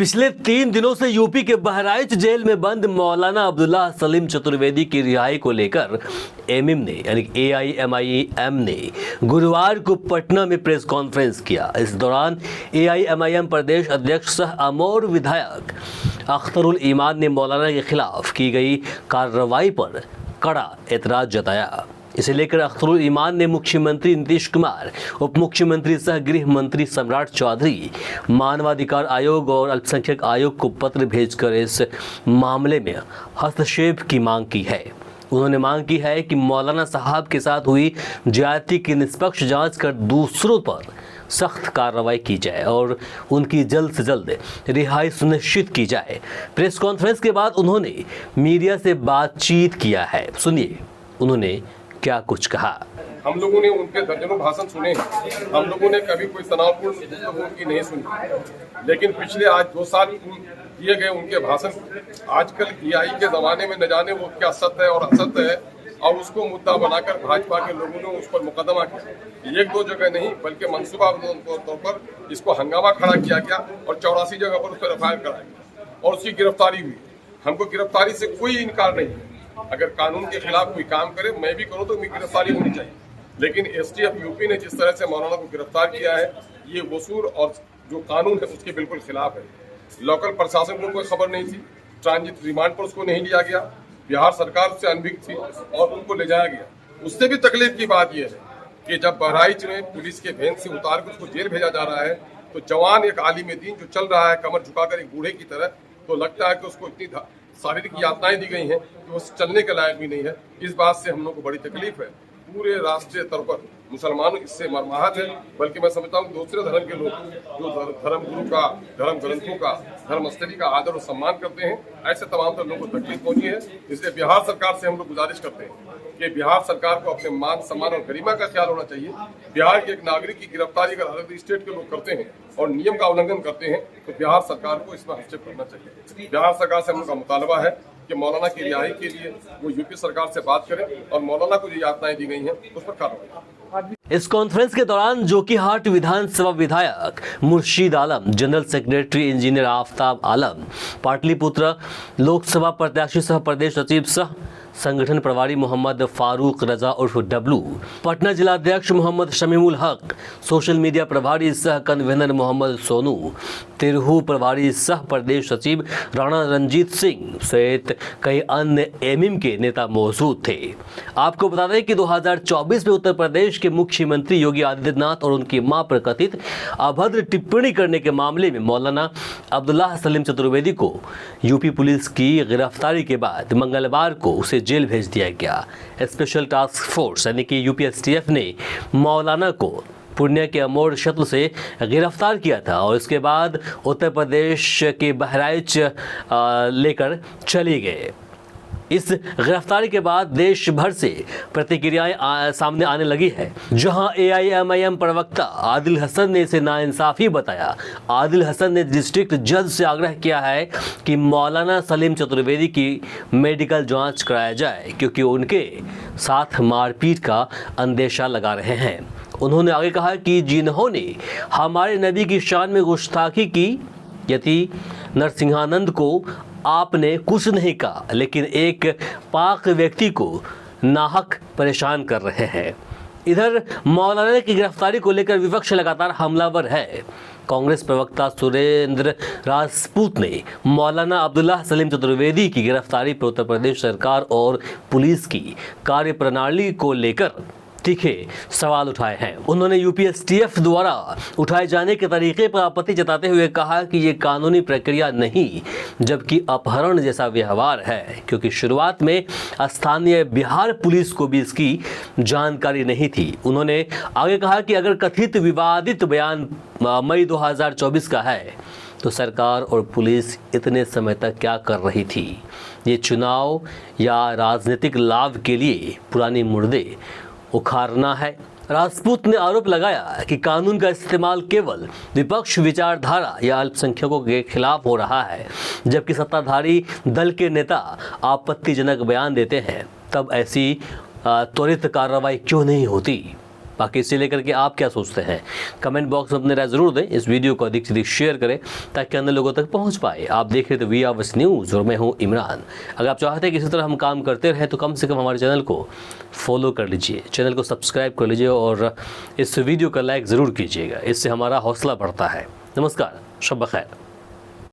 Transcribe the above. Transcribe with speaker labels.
Speaker 1: पिछले 3 दिनों से यूपी के बहराइच जेल में बंद मौलाना अब्दुल्ला सलीम चतुर्वेदी की रिहाई को लेकर एमएम ने यानी एआईएमआईएम ने गुरुवार को पटना में प्रेस कॉन्फ्रेंस किया। इस दौरान एआईएमआईएम प्रदेश अध्यक्ष सह अमर विधायक अख्तरुल ईमान ने मौलाना के खिलाफ की गई कार्रवाई पर कड़ा एतराज जताया। इसे लेकर अख्तरुल ईमान ने मुख्यमंत्री नीतीश कुमार, उप मुख्यमंत्री सह गृह मंत्री सम्राट चौधरी, मानवाधिकार आयोग और अल्पसंख्यक आयोग को पत्र भेजकर इस मामले में हस्तक्षेप की मांग की है। उन्होंने मांग की है कि मौलाना साहब के साथ हुई ज्यादती की निष्पक्ष जांच कर दूसरों पर सख्त कार्रवाई की जाए और उनकी जल्द से जल्द रिहाई सुनिश्चित की जाए। प्रेस कॉन्फ्रेंस के बाद उन्होंने मीडिया से बातचीत किया है। सुनिए उन्होंने क्या कुछ कहा।
Speaker 2: हम लोगों ने उनके दर्जनों भाषण सुने, हम लोगों ने कभी कोई तनावपूर्ण गुफ्तगू उनकी नहीं सुनी, लेकिन पिछले आज 2 साल दिए गए उनके भाषण आजकल ईआई के जमाने में न जाने वो क्या सत्य है और असत्य है, और उसको मुद्दा बनाकर भाजपा के लोगों ने उस पर मुकदमा किया। 1-2 जगह नहीं बल्कि मनसूबा तौर पर इसको हंगामा खड़ा किया गया और 84 जगह पर उस पर एफआईआर कराया गया और उसकी गिरफ्तारी हुई। हमको गिरफ्तारी से कोई इनकार नहीं है। अगर कानून के खिलाफ कोई काम करे, मैं भी करूं तो मेरी गिरफ्तारी होनी चाहिए, लेकिन एसटीएफ यूपी ने जिस तरह से मौलाना को गिरफ्तार किया है ये वसूल और जो कानून है उसके बिल्कुल खिलाफ है। लोकल प्रशासन को कोई खबर नहीं थी, ट्रांजिट रिमांड पर उसको नहीं लिया गया, बिहार सरकार उससे अनभिज्ञ थी और उनको ले जाया गया। उससे भी तकलीफ की बात यह है कि जब बहराइच में पुलिस के वैन से उतार कर उसको जेल भेजा जा रहा है तो जवान एक आलिम दीन जो चल रहा है कमर झुकाकर एक बूढ़े की तरह, तो लगता है कि उसको इतनी शारीरिक यातनाएं दी गई हैं कि वो चलने के लायक भी नहीं है। इस बात से हम लोग को बड़ी तकलीफ है। पूरे राष्ट्रीय स्तर पर मुसलमान इससे मर्माहत है, बल्कि मैं समझता हूँ दूसरे धर्म के लोग जो धर्म गुरु का, धर्म ग्रंथों का, धर्मस्थली का आदर और सम्मान करते हैं, ऐसे तमाम लोगों को तकलीफ पहुंची है। इसलिए बिहार सरकार से हम लोग गुजारिश करते हैं कि बिहार सरकार को अपने मान सम्मान और गरिमा का ख्याल होना चाहिए। बिहार के एक नागरिक की गिरफ्तारी अगर अलग स्टेट के लोग करते हैं और नियम का उल्लंघन करते हैं तो बिहार सरकार को इसमें हस्तक्षेप करना चाहिए। बिहार सरकार से हम लोग का मुतालबा है कि मौलाना की रिहाई के लिए वो यूपी सरकार से बात करें और मौलाना को जो यातनाएं दी गई हैं उस पर कार्रवाई।
Speaker 1: इस कॉन्फ्रेंस के दौरान जोकीहाट विधानसभा विधायक मुर्शीद आलम, जनरल सेक्रेटरी इंजीनियर आफ्ताब आलम, पाटलिपुत्र लोकसभा प्रत्याशी सह प्रदेश सचिव सह संगठन प्रभारी मोहम्मद फारूक रजा उर्फ डब्लू, पटना जिलाध्यक्ष मोहम्मद शमीमुल हक, सोशल मीडिया प्रभारी सह कन्वेनर मोहम्मद सोनू, तिरहू प्रभारी सह प्रदेश सचिव राणा रंजीत सिंह सहित कई अन्य एमएम के नेता मौजूद थे। आपको बता दें कि 2024 में उत्तर प्रदेश के मुख्यमंत्री योगी आदित्यनाथ और उनकी मां पर कथित अभद्र टिप्पणी करने के मामले में मौलाना अब्दुल्ला सलीम चतुर्वेदी को यूपी पुलिस की गिरफ्तारी के बाद मंगलवार को उसे जेल भेज दिया गया। स्पेशल टास्क फोर्स यानी कि यूपी एसटीएफ ने मौलाना को पूर्णिया के अमोर क्षेत्र से गिरफ्तार किया था और इसके बाद उत्तर प्रदेश के बहराइच लेकर चले गए। इस गिरफ्तारी के बाद देश भर से प्रतिक्रियाएं सामने आने लगी है, जहां एआईएमआईएम प्रवक्ता आदिल हसन ने इसे नाइंसाफी बताया। आदिल हसन ने डिस्ट्रिक्ट जज से आग्रह किया है कि मौलाना सलीम चतुर्वेदी की मेडिकल जांच कराया जाए क्योंकि उनके साथ मारपीट का अंदेशा लगा रहे हैं। उन्होंने आगे कहा कि जिन्होंने हमारे नबी की शान में गुस्ताखी की, यति नरसिंहानंद को आपने कुछ नहीं कहा, लेकिन एक पाक व्यक्ति को नाहक परेशान कर रहे हैं। इधर मौलाना की गिरफ्तारी को लेकर विपक्ष लगातार हमलावर है। कांग्रेस प्रवक्ता सुरेंद्र राजपूत ने मौलाना अब्दुल्ला सलीम चतुर्वेदी की गिरफ्तारी पर उत्तर प्रदेश सरकार और पुलिस की कार्यप्रणाली को लेकर तीखे सवाल उठाए हैं। उन्होंने यूपी एसटीएफ द्वारा उठाए जाने के तरीके पर आपत्ति जताते हुए कहा कि ये कानूनी प्रक्रिया नहीं जबकि अपहरण जैसा व्यवहार है, क्योंकि शुरुआत में स्थानीय बिहार पुलिस को भी इसकी जानकारी नहीं थी। उन्होंने आगे कहा कि अगर कथित विवादित बयान मई 2024 का है तो सरकार और पुलिस इतने समय तक क्या कर रही थी? ये चुनाव या राजनीतिक लाभ के लिए पुरानी मुर्दे उखाड़ना है। राजपूत ने आरोप लगाया कि कानून का इस्तेमाल केवल विपक्ष विचारधारा या अल्पसंख्यकों के खिलाफ हो रहा है, जबकि सत्ताधारी दल के नेता आपत्तिजनक बयान देते हैं तब ऐसी त्वरित कार्रवाई क्यों नहीं होती। बाकी इसे लेकर के आप क्या सोचते हैं, कमेंट बॉक्स में अपनी राय जरूर दें। इस वीडियो को अधिक से अधिक शेयर करें ताकि अन्य लोगों तक पहुंच पाए। आप देख रहे थे वी आवर्स न्यूज़ और मैं हूं इमरान। अगर आप चाहते हैं कि इसी तरह हम काम करते रहें तो कम से कम हमारे चैनल को फॉलो कर लीजिए, चैनल को सब्सक्राइब कर लीजिए और इस वीडियो का लाइक ज़रूर कीजिएगा। इससे हमारा हौसला बढ़ता है। नमस्कार, शब बखैर।